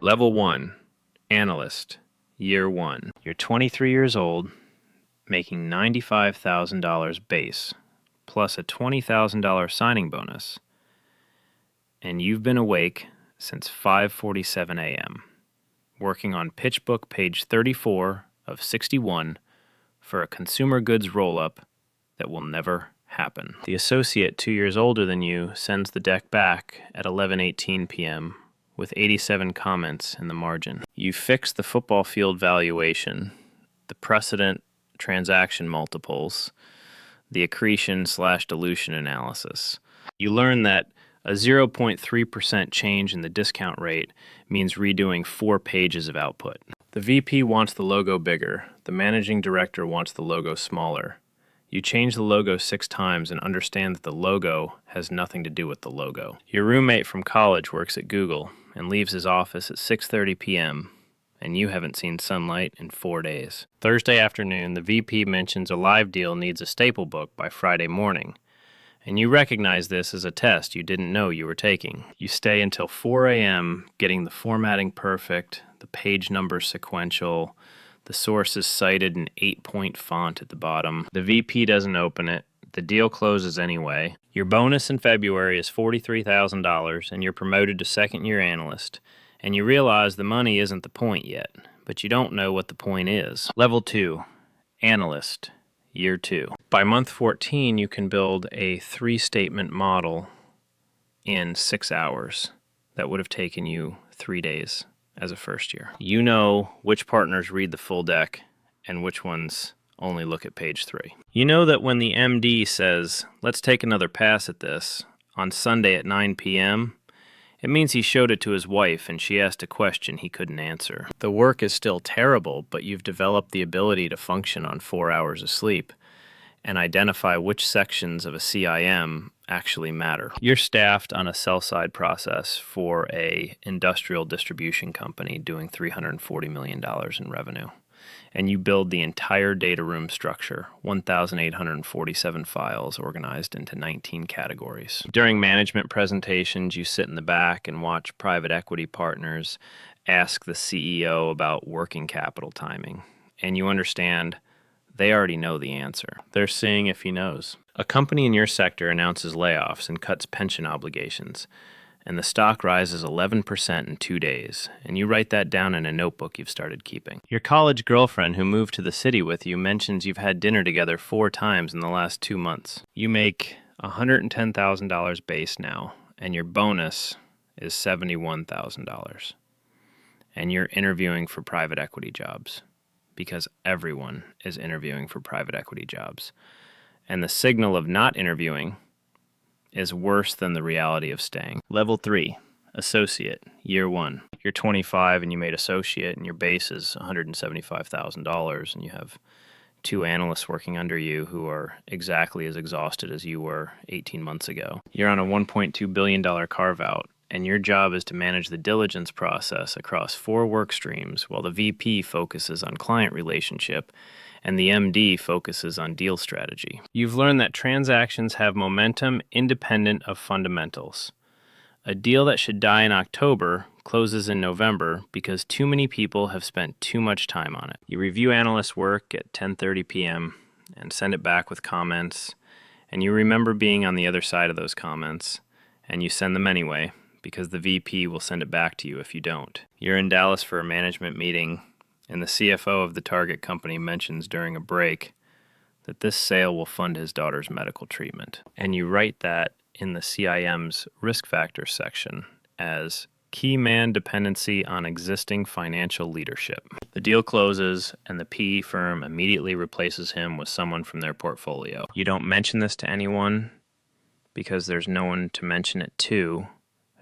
Level 1, Analyst, Year 1. You're 23 years old, making $95,000 base, plus a $20,000 signing bonus, and you've been awake since 5:47 a.m., working on pitch book page 34 of 61 for a consumer goods roll-up that will never happen. The associate 2 years older than you sends the deck back at 11:18 p.m. with 87 comments in the margin. You fix the football field valuation, the precedent transaction multiples, the accretion/dilution analysis. You learn that a 0.3% change in the discount rate means redoing 4 pages of output. The VP wants the logo bigger. The managing director wants the logo smaller. You change the logo 6 times and understand that the logo has nothing to do with the logo. Your roommate from college works at Google and leaves his office at 6:30 p.m., and you haven't seen sunlight in 4 days. Thursday afternoon, the VP mentions a live deal needs a staple book by Friday morning, and you recognize this as a test you didn't know you were taking. You stay until 4 a.m. getting the formatting perfect, the page numbers sequential, the source is cited in 8-point font at the bottom. The VP doesn't open it. The deal closes anyway. Your bonus in February is $43,000, and you're promoted to second-year analyst. And you realize the money isn't the point yet, but you don't know what the point is. Level 2, Analyst, Year 2. By month 14, you can build a 3-statement model in 6 hours that would have taken you 3 days as a first year. You know which partners read the full deck and which ones only look at page 3. You know that when the MD says, "Let's take another pass at this," on Sunday at 9 p.m., it means he showed it to his wife and she asked a question he couldn't answer. The work is still terrible, but you've developed the ability to function on 4 hours of sleep and identify which sections of a CIM actually matter. You're staffed on a sell-side process for a industrial distribution company doing $340 million in revenue. And you build the entire data room structure, 1,847 files organized into 19 categories. During management presentations, you sit in the back and watch private equity partners ask the CEO about working capital timing. And you understand they already know the answer. They're seeing if he knows. A company in your sector announces layoffs and cuts pension obligations, and the stock rises 11% in 2 days, and you write that down in a notebook you've started keeping. Your college girlfriend who moved to the city with you mentions you've had dinner together 4 times in the last 2 months. You make $110,000 base now, and your bonus is $71,000. And you're interviewing for private equity jobs, because everyone is interviewing for private equity jobs. And the signal of not interviewing is worse than the reality of staying. Level 3, Associate, Year 1. You're 25 and you made Associate and your base is $175,000 and you have 2 analysts working under you who are exactly as exhausted as you were 18 months ago. You're on a $1.2 billion carve-out and your job is to manage the diligence process across 4 work streams while the VP focuses on client relationship and the MD focuses on deal strategy. You've learned that transactions have momentum independent of fundamentals. A deal that should die in October closes in November because too many people have spent too much time on it. You review analyst work at 10:30 p.m. and send it back with comments, and you remember being on the other side of those comments, and you send them anyway because the VP will send it back to you if you don't. You're in Dallas for a management meeting, and the CFO of the target company mentions during a break that this sale will fund his daughter's medical treatment. And you write that in the CIM's risk factors section as key man dependency on existing financial leadership. The deal closes, and the PE firm immediately replaces him with someone from their portfolio. You don't mention this to anyone because there's no one to mention it to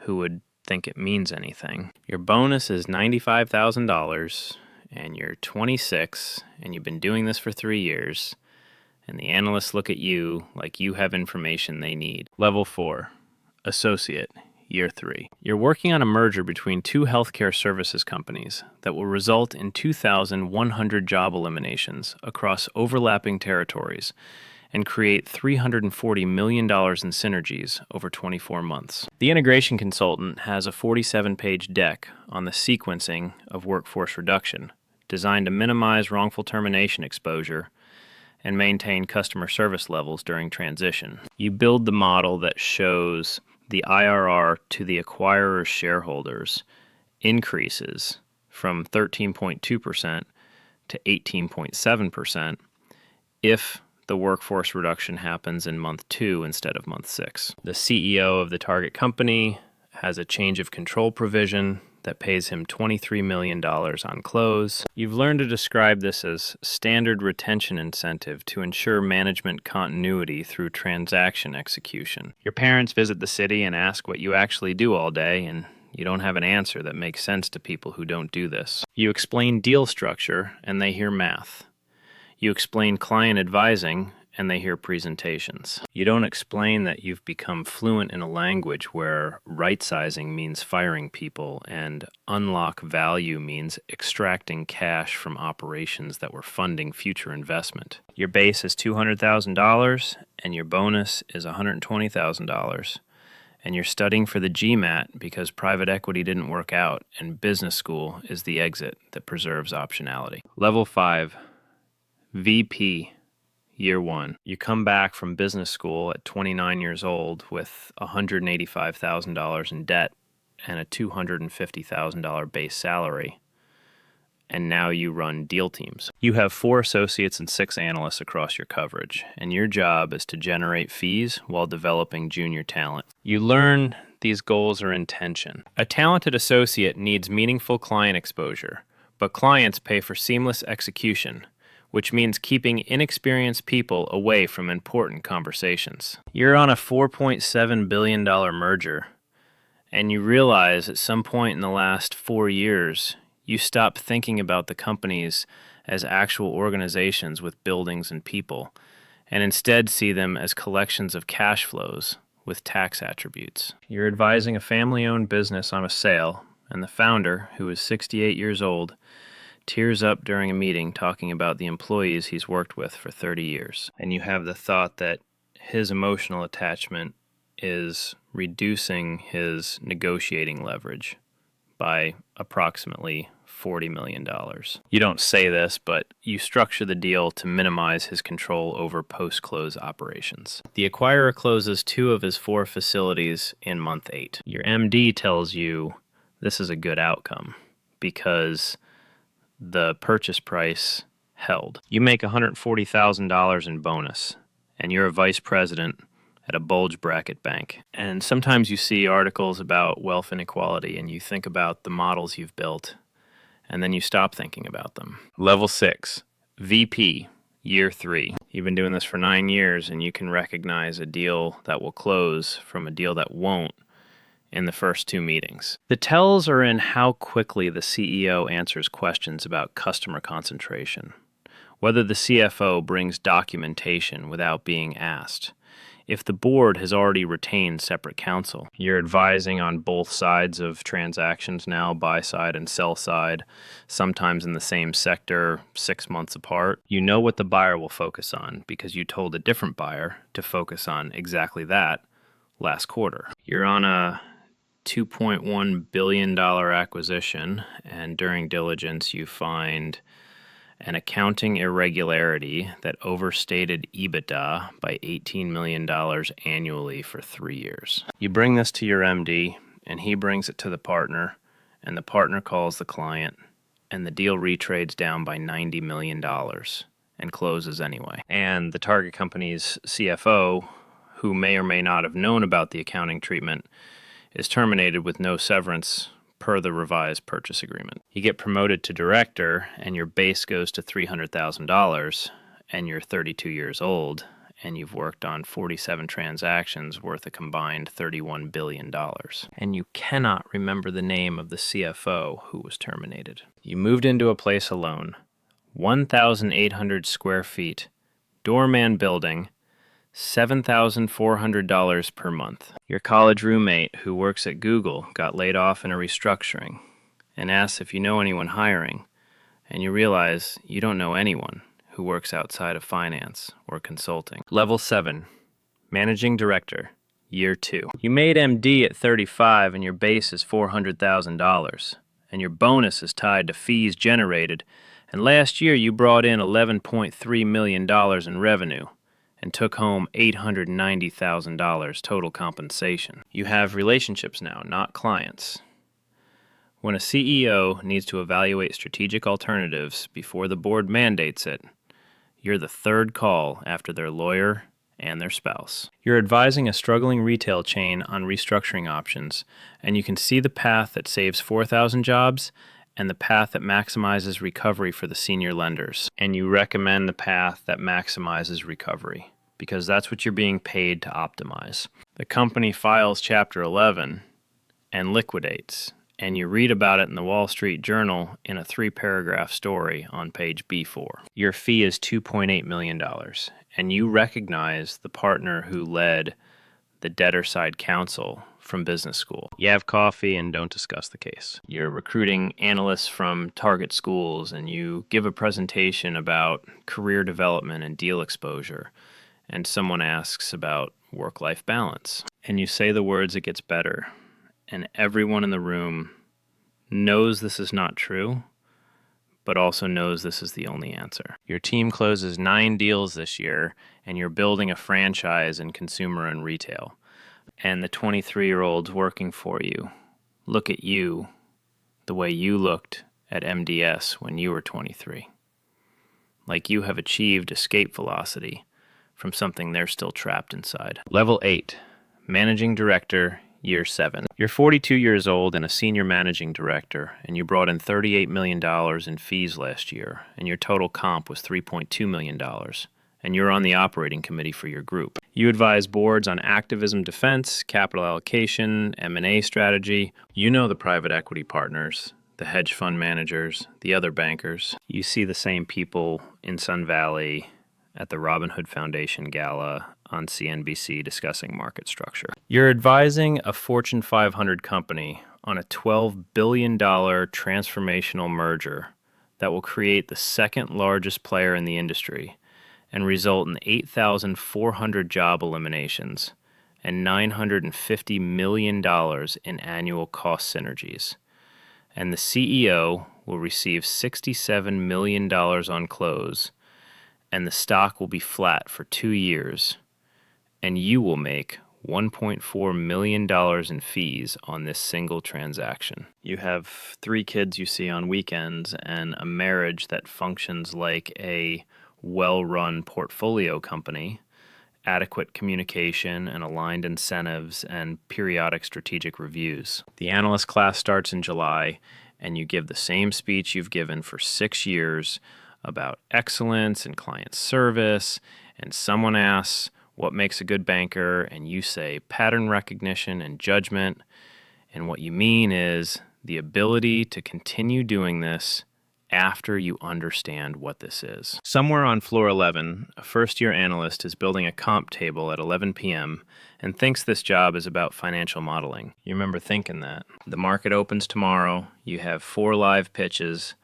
who would think it means anything. Your bonus is $95,000, and you're 26, and you've been doing this for 3 years, and the analysts look at you like you have information they need. Level 4, Associate, Year 3. You're working on a merger between 2 healthcare services companies that will result in 2,100 job eliminations across overlapping territories, and create $340 million in synergies over 24 months. The integration consultant has a 47-page deck on the sequencing of workforce reduction, designed to minimize wrongful termination exposure and maintain customer service levels during transition. You build the model that shows the IRR to the acquirer's shareholders increases from 13.2% to 18.7% if the workforce reduction happens in month 2 instead of month 6. The CEO of the target company has a change of control provision that pays him $23 million on close. You've learned to describe this as standard retention incentive to ensure management continuity through transaction execution. Your parents visit the city and ask what you actually do all day, and you don't have an answer that makes sense to people who don't do this. You explain deal structure, and they hear math. You explain client advising, and they hear presentations. You don't explain that you've become fluent in a language where right-sizing means firing people and unlock value means extracting cash from operations that were funding future investment. Your base is $200,000 and your bonus is $120,000. And you're studying for the GMAT because private equity didn't work out and business school is the exit that preserves optionality. Level 5, VP. Year 1. You come back from business school at 29 years old with $185,000 in debt and a $250,000 base salary, and now you run deal teams. You have 4 associates and 6 analysts across your coverage, and your job is to generate fees while developing junior talent. You learn these goals are in tension. A talented associate needs meaningful client exposure, but clients pay for seamless execution, which means keeping inexperienced people away from important conversations. You're on a $4.7 billion merger, and you realize at some point in the last 4 years, you stop thinking about the companies as actual organizations with buildings and people, and instead see them as collections of cash flows with tax attributes. You're advising a family-owned business on a sale, and the founder, who is 68 years old, tears up during a meeting talking about the employees he's worked with for 30 years. And you have the thought that his emotional attachment is reducing his negotiating leverage by approximately $40 million. You don't say this, but you structure the deal to minimize his control over post-close operations. The acquirer closes 2 of his 4 facilities in month 8. Your MD tells you this is a good outcome because the purchase price held. You make $140,000 in bonus, and you're a vice president at a bulge bracket bank. And sometimes you see articles about wealth inequality, and you think about the models you've built, and then you stop thinking about them. Level 6, VP, year 3. You've been doing this for 9 years, and you can recognize a deal that will close from a deal that won't in the first 2 meetings. The tells are in how quickly the CEO answers questions about customer concentration, whether the CFO brings documentation without being asked, if the board has already retained separate counsel. You're advising on both sides of transactions now, buy side and sell side, sometimes in the same sector, 6 months apart. You know what the buyer will focus on because you told a different buyer to focus on exactly that last quarter. You're on a $2.1 billion acquisition, and during diligence you find an accounting irregularity that overstated EBITDA by $18 million annually for 3 years. You bring this to your MD, and he brings it to the partner, and the partner calls the client, and the deal retrades down by $90 million and closes anyway. And the target company's CFO, who may or may not have known about the accounting treatment, is terminated with no severance per the revised purchase agreement. You get promoted to director, and your base goes to $300,000, and you're 32 years old, and you've worked on 47 transactions worth a combined $31 billion. And you cannot remember the name of the CFO who was terminated. You moved into a place alone, 1,800 square feet, doorman building, $7,400 per month. Your college roommate who works at Google got laid off in a restructuring and asks if you know anyone hiring, and you realize you don't know anyone who works outside of finance or consulting. Level 7, Managing Director, Year 2. You made MD at 35 and your base is $400,000, and your bonus is tied to fees generated, and last year you brought in $11.3 million in revenue and took home $890,000 total compensation. You have relationships now, not clients. When a CEO needs to evaluate strategic alternatives before the board mandates it, you're the third call after their lawyer and their spouse. You're advising a struggling retail chain on restructuring options, and you can see the path that saves 4,000 jobs and the path that maximizes recovery for the senior lenders. And you recommend the path that maximizes recovery, because that's what you're being paid to optimize. The company files Chapter 11 and liquidates, and you read about it in the Wall Street Journal in a 3-paragraph story on page B4. Your fee is $2.8 million, and you recognize the partner who led the debtor side counsel from business school. You have coffee and don't discuss the case. You're recruiting analysts from target schools, and you give a presentation about career development and deal exposure, and someone asks about work-life balance. And you say the words, "It gets better," and everyone in the room knows this is not true, but also knows this is the only answer. Your team closes 9 deals this year, and you're building a franchise in consumer and retail. And the 23-year-olds working for you look at you the way you looked at MDS when you were 23. Like you have achieved escape velocity from something they're still trapped inside. Level 8, Managing Director, Year 7. You're 42 years old and a senior managing director, and you brought in $38 million in fees last year, and your total comp was $3.2 million, and you're on the operating committee for your group. You advise boards on activism defense, capital allocation, M&A strategy. You know the private equity partners, the hedge fund managers, the other bankers. You see the same people in Sun Valley at the Robin Hood Foundation Gala on CNBC discussing market structure. You're advising a Fortune 500 company on a $12 billion transformational merger that will create the second largest player in the industry and result in 8,400 job eliminations and $950 million in annual cost synergies. And the CEO will receive $67 million on close, and the stock will be flat for 2 years, and you will make $1.4 million in fees on this single transaction. You have 3 kids you see on weekends and a marriage that functions like a well-run portfolio company, adequate communication and aligned incentives and periodic strategic reviews. The analyst class starts in July, and you give the same speech you've given for 6 years about excellence and client service, and someone asks, what makes a good banker? And you say pattern recognition and judgment. And what you mean is the ability to continue doing this after you understand what this is. Somewhere on floor 11, a first-year analyst is building a comp table at 11 p.m. and thinks this job is about financial modeling. You remember thinking that. The market opens tomorrow. You have 4 live pitches,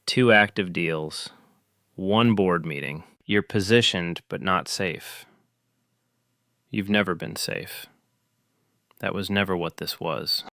2 active deals, 1 board meeting. You're positioned but not safe. You've never been safe. That was never what this was.